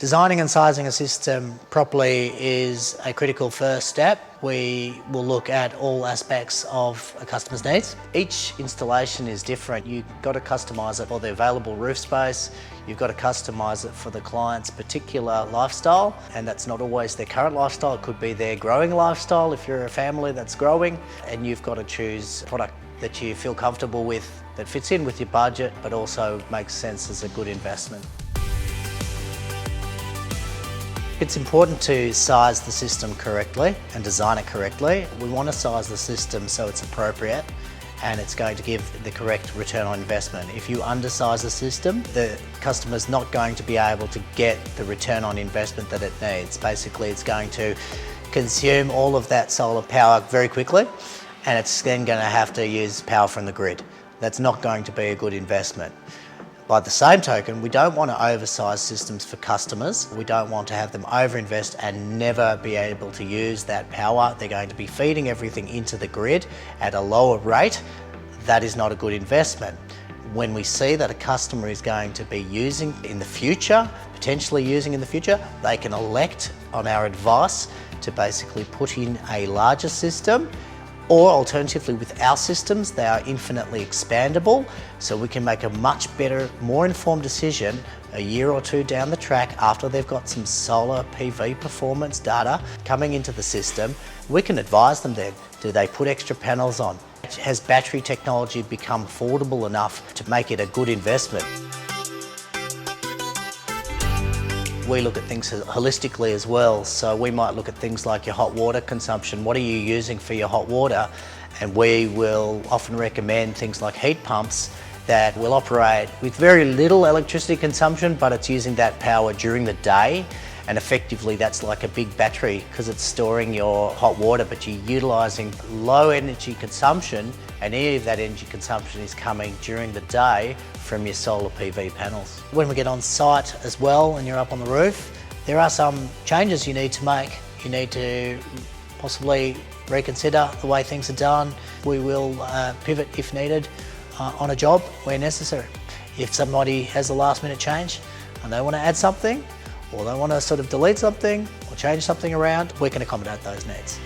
Designing and sizing a system properly is a critical first step. We will look at all aspects of a customer's needs. Each installation is different. You've got to customise it for the available roof space. You've got to customise it for the client's particular lifestyle, and that's not always their current lifestyle. It could be their growing lifestyle if you're a family that's growing, and you've got to choose a product that you feel comfortable with, that fits in with your budget, but also makes sense as a good investment. It's important to size the system correctly and design it correctly. We want to size the system so it's appropriate and it's going to give the correct return on investment. If you undersize the system, the customer's not going to be able to get the return on investment that it needs. Basically, it's going to consume all of that solar power very quickly, and it's then going to have to use power from the grid. That's not going to be a good investment. By the same token, we don't want to oversize systems for customers. We don't want to have them overinvest and never be able to use that power. They're going to be feeding everything into the grid at a lower rate. That is not a good investment. When we see that a customer is going to be using in the future, potentially using in the future, they can elect on our advice to basically put in a larger system, or alternatively with our systems, they are infinitely expandable, so we can make a much better, more informed decision a year or two down the track after they've got some solar PV performance data coming into the system. We can advise them then, do they put extra panels on? Has battery technology become affordable enough to make it a good investment? We look at things holistically as well, so we might look at things like your hot water consumption. What are you using for your hot water? And we will often recommend things like heat pumps that will operate with very little electricity consumption, but it's using that power during the day, and effectively that's like a big battery because it's storing your hot water, but you're utilising low energy consumption, and any of that energy consumption is coming during the day from your solar PV panels. When we get on site as well and you're up on the roof, there are some changes you need to make. You need to possibly reconsider the way things are done. We will pivot if needed on a job where necessary. If somebody has a last minute change and they want to add something, or they want to sort of delete something or change something around, we can accommodate those needs.